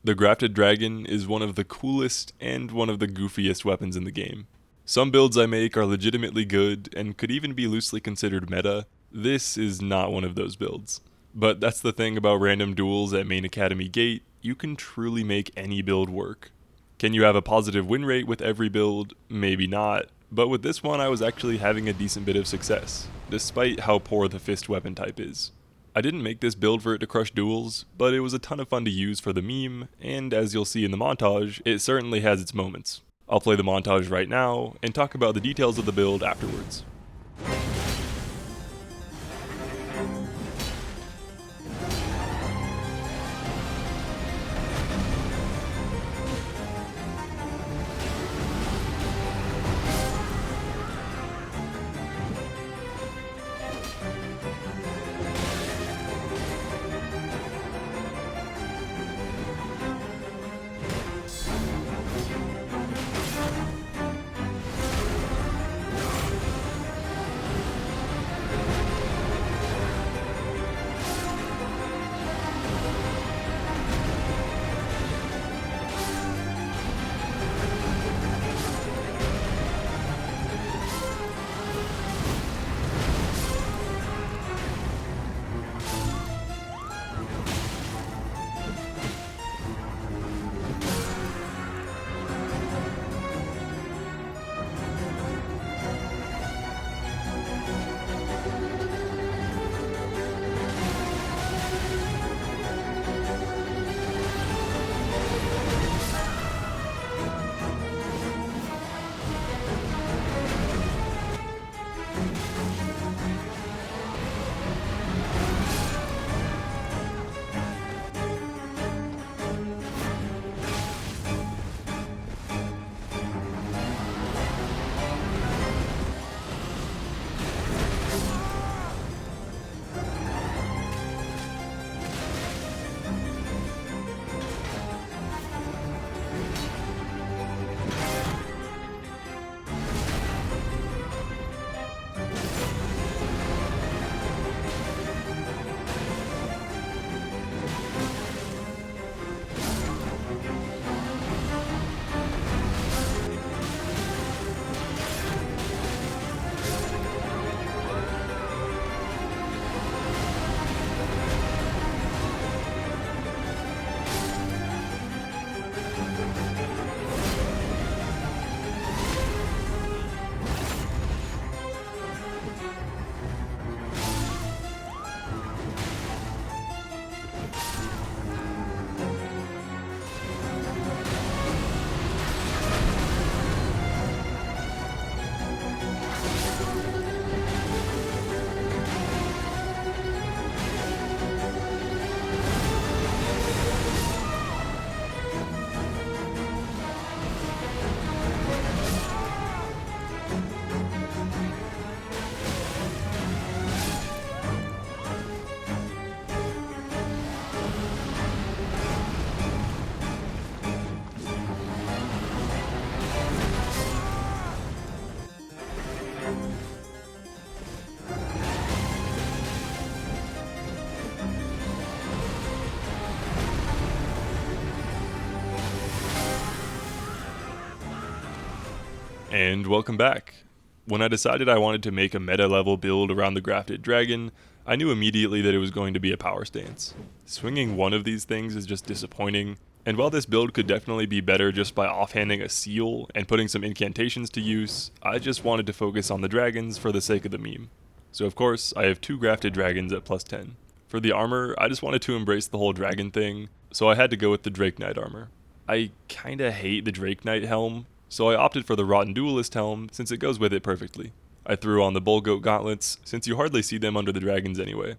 The Grafted Dragon is one of the coolest and one of the goofiest weapons in the game. Some builds I make are legitimately good and could even be loosely considered meta. This is not one of those builds. But that's the thing about random duels at Main Academy Gate, you can truly make any build work. Can you have a positive win rate with every build? Maybe not. But with this one I was actually having a decent bit of success, despite how poor the fist weapon type is. I didn't make this build for it to crush duels, but it was a ton of fun to use for the meme, and as you'll see in the montage, it certainly has its moments. I'll play the montage right now, and talk about the details of the build afterwards. And welcome back. When I decided I wanted to make a meta level build around the Grafted Dragon, I knew immediately that it was going to be a power stance. Swinging one of these things is just disappointing, and while this build could definitely be better just by offhanding a seal and putting some incantations to use, I just wanted to focus on the dragons for the sake of the meme. So of course, I have two Grafted Dragons at plus 10. For the armor, I just wanted to embrace the whole dragon thing, so I had to go with the Drake Knight armor. I kinda hate the Drake Knight helm, so I opted for the Rotten Duelist helm since it goes with it perfectly. I threw on the Bull Goat gauntlets since you hardly see them under the dragons anyway.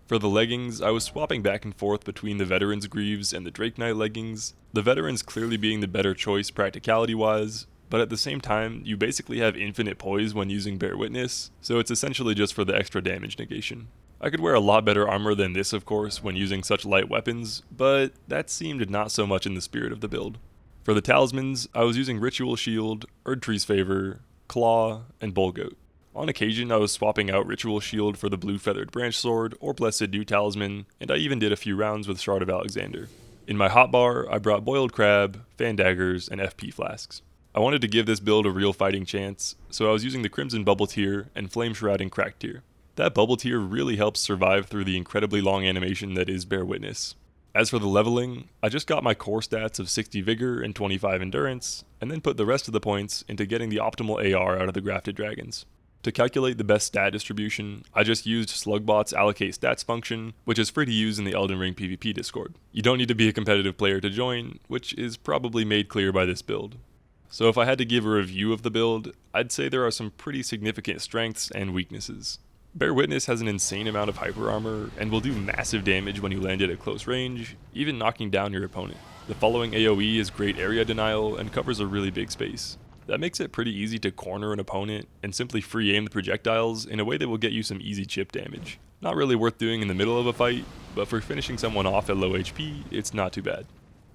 For the leggings, I was swapping back and forth between the Veteran's Greaves and the Drake Knight leggings, the Veterans clearly being the better choice practicality wise, but at the same time, you basically have infinite poise when using Bear Witness, so it's essentially just for the extra damage negation. I could wear a lot better armor than this of course when using such light weapons, but that seemed not so much in the spirit of the build. For the talismans, I was using Ritual Shield, Erdtree's Favor, Claw, and Bull Goat. On occasion, I was swapping out Ritual Shield for the Blue Feathered Branch Sword or Blessed Dew Talisman, and I even did a few rounds with Shard of Alexander. In my hotbar, I brought boiled crab, fan daggers, and FP flasks. I wanted to give this build a real fighting chance, so I was using the Crimson Bubble tier and Flame Shrouding Crack tier. That bubble tier really helps survive through the incredibly long animation that is Bear Witness. As for the leveling, I just got my core stats of 60 vigor and 25 endurance, and then put the rest of the points into getting the optimal AR out of the Grafted Dragons. To calculate the best stat distribution, I just used Slugbot's allocate stats function, which is free to use in the Elden Ring PvP Discord. You don't need to be a competitive player to join, which is probably made clear by this build. So if I had to give a review of the build, I'd say there are some pretty significant strengths and weaknesses. Bear Witness has an insane amount of hyper armor and will do massive damage when you land it at close range, even knocking down your opponent. The following AoE is great area denial and covers a really big space. That makes it pretty easy to corner an opponent and simply free aim the projectiles in a way that will get you some easy chip damage. Not really worth doing in the middle of a fight, but for finishing someone off at low HP, it's not too bad.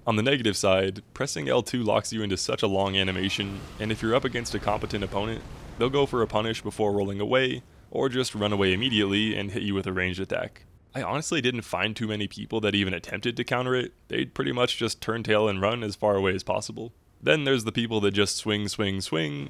On the negative side, pressing L2 locks you into such a long animation, and if you're up against a competent opponent, they'll go for a punish before rolling away, or just run away immediately and hit you with a ranged attack. I honestly didn't find too many people that even attempted to counter it. They'd pretty much just turn tail and run as far away as possible. Then there's the people that just swing,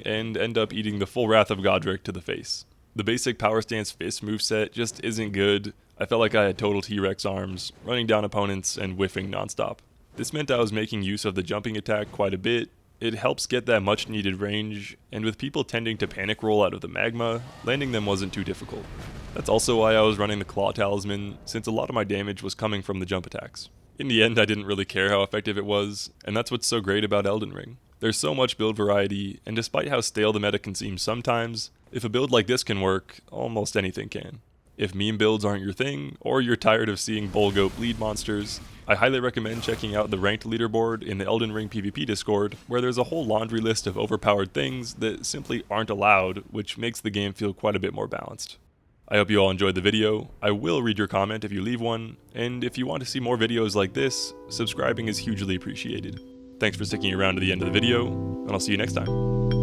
and end up eating the full Wrath of Godric to the face. The basic Powerstanced fist moveset just isn't good. I felt like I had total T-Rex arms, running down opponents and whiffing nonstop. This meant I was making use of the jumping attack quite a bit. It helps get that much needed range, and with people tending to panic roll out of the magma, landing them wasn't too difficult. That's also why I was running the Claw Talisman, since a lot of my damage was coming from the jump attacks. In the end, I didn't really care how effective it was, and that's what's so great about Elden Ring. There's so much build variety, and despite how stale the meta can seem sometimes, if a build like this can work, almost anything can. If meme builds aren't your thing, or you're tired of seeing Bull Goat bleed monsters, I highly recommend checking out the ranked leaderboard in the Elden Ring PvP Discord, where there's a whole laundry list of overpowered things that simply aren't allowed, which makes the game feel quite a bit more balanced. I hope you all enjoyed the video. I will read your comment if you leave one, and if you want to see more videos like this, subscribing is hugely appreciated. Thanks for sticking around to the end of the video, and I'll see you next time.